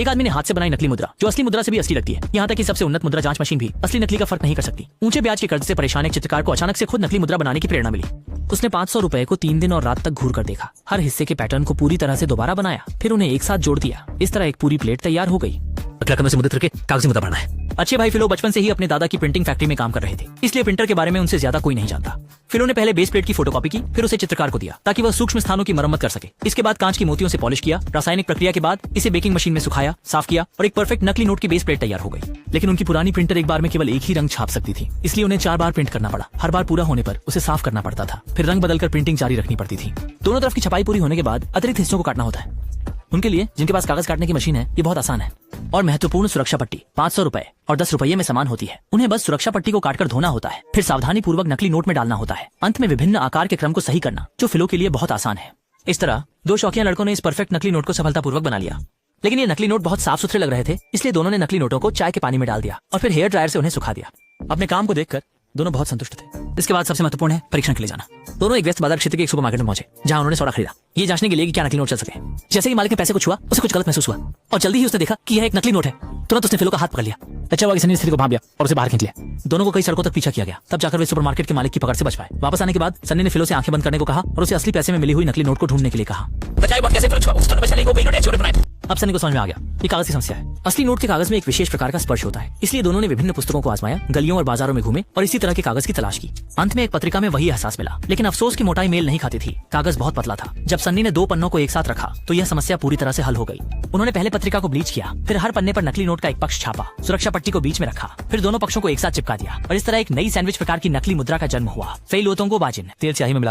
एक आदमी ने हाथ से बनाई नकली मुद्रा जो असली मुद्रा से भी असली लगती है। यहाँ तक कि सबसे उन्नत मुद्रा जांच मशीन भी असली नकली का फर्क नहीं कर सकती। ऊंचे ब्याज के कर्ज से परेशान एक चित्रकार को अचानक से खुद नकली मुद्रा बनाने की प्रेरणा मिली। उसने 500 रुपए को 3 दिन और रात तक घूर कर देखा, हर हिस्से के पैटर्न को पूरी तरह से दोबारा बनाया, फिर उन्हें एक साथ जोड़ दिया। इस तरह एक पूरी प्लेट तैयार हो गई। अगला कदम से मुद्रित करके कागजी मुद्रा बनाना है। अच्छे भाई फिलो बचपन से ही अपने दादा की प्रिंटिंग फैक्ट्री में काम कर रहे थे, इसलिए प्रिंटर के बारे में उनसे ज्यादा कोई नहीं जानता। फिलो ने पहले बेस प्लेट की फोटोकॉपी की, फिर उसे चित्रकार को दिया ताकि वह सूक्ष्म स्थानों की मरम्मत कर सके। इसके बाद कांच की मोतियों से पॉलिश किया, रासायनिक प्रक्रिया के बाद इसे बेकिंग मशीन में सुखाया, साफ किया और एक परफेक्ट नकली नोट की बेस प्लेट तैयार हो गई। लेकिन उनकी पुरानी प्रिंटर एक बार में केवल एक ही रंग छाप सकती थी, इसलिए उन्हें 4 बार प्रिंट करना पड़ा। हर बार पूरा होने पर उसे साफ करना पड़ता था, फिर रंग बदलकर प्रिंटिंग जारी रखनी पड़ती थी। दोनों तरफ की छपाई पूरी होने के बाद अतिरिक्त हिस्सों को काटना होता है। उनके लिए जिनके पास कागज काटने की मशीन है ये बहुत आसान है। और महत्वपूर्ण सुरक्षा पट्टी 500 रुपए और 10 रुपये में समान होती है। उन्हें बस सुरक्षा पट्टी को काटकर धोना होता है, फिर सावधानी पूर्वक नकली नोट में डालना होता है। अंत में विभिन्न आकार के क्रम को सही करना, जो फिलो के लिए बहुत आसान है। इस तरह 2 शौकिया लड़कों ने इस परफेक्ट नकली नोट को सफलतापूर्वक बना लिया। लेकिन ये नकली नोट बहुत साफ सुथरे लग रहे थे, इसलिए दोनों ने नकली नोटों को चाय के पानी में डाल दिया और फिर हेयर ड्रायर से उन्हें सुखा दिया। अपने काम को देखकर दोनों बहुत संतुष्ट थे। इसके बाद सबसे महत्वपूर्ण है परीक्षण के लिए जाना। दोनों एक व्यस्त बाजार क्षेत्र के एक सुपरमार्केट में पहुंचे, जहां उन्होंने सोडा खरीदा, ये जांचने के लिए कि क्या नकली नोट चल सके। जैसे ही मालिक ने पैसे को छुआ, उसे कुछ गलत महसूस हुआ और जल्दी ही उसने देखा कि यह एक नकली नोट है। तुरंत उसने फिलो का हाथ पकड़ लिया। अच्छा हुआ कि सनी ने स्थिति को भांप लिया और उसे बाहर खींच लिया। दोनों को कई सड़कों तक पीछा किया गया, तब जाकर वे सुपरमार्केट के मालिक की पकड़ से बच पाए। वापस आने के बाद सनी ने फिलो से आंखें बंद करने को कहा और उसे असली पैसे में मिली हुई नकली नोट को ढूंढने के लिए कहा। अब सनी को समझ में आ गया ये कागज की समस्या है। असली नोट के कागज में एक विशेष प्रकार का स्पर्श होता है, इसलिए दोनों ने विभिन्न पुस्तकों को आजमाया, गलियों और बाजारों में घूमे और इसी तरह के कागज की तलाश की। अंत में एक पत्रिका में वही एहसास मिला, लेकिन अफसोस की मोटाई मेल नहीं खाती थी। कागज बहुत पतला था। जब सन्नी ने 2 पन्नों को एक साथ रखा तो यह समस्या पूरी तरह से हल हो गई। उन्होंने पहले पत्रिका को ब्लीच किया, फिर हर पन्ने पर नकली नोट का एक पक्ष छापा, सुरक्षा पट्टी को बीच में रखा, फिर दोनों पक्षों को एक साथ चिपका दिया और इस तरह एक नई सैंडविच प्रकार की नकली मुद्रा का जन्म हुआ। फेल होतों को बाजिन तेल स्याही में मिलाकर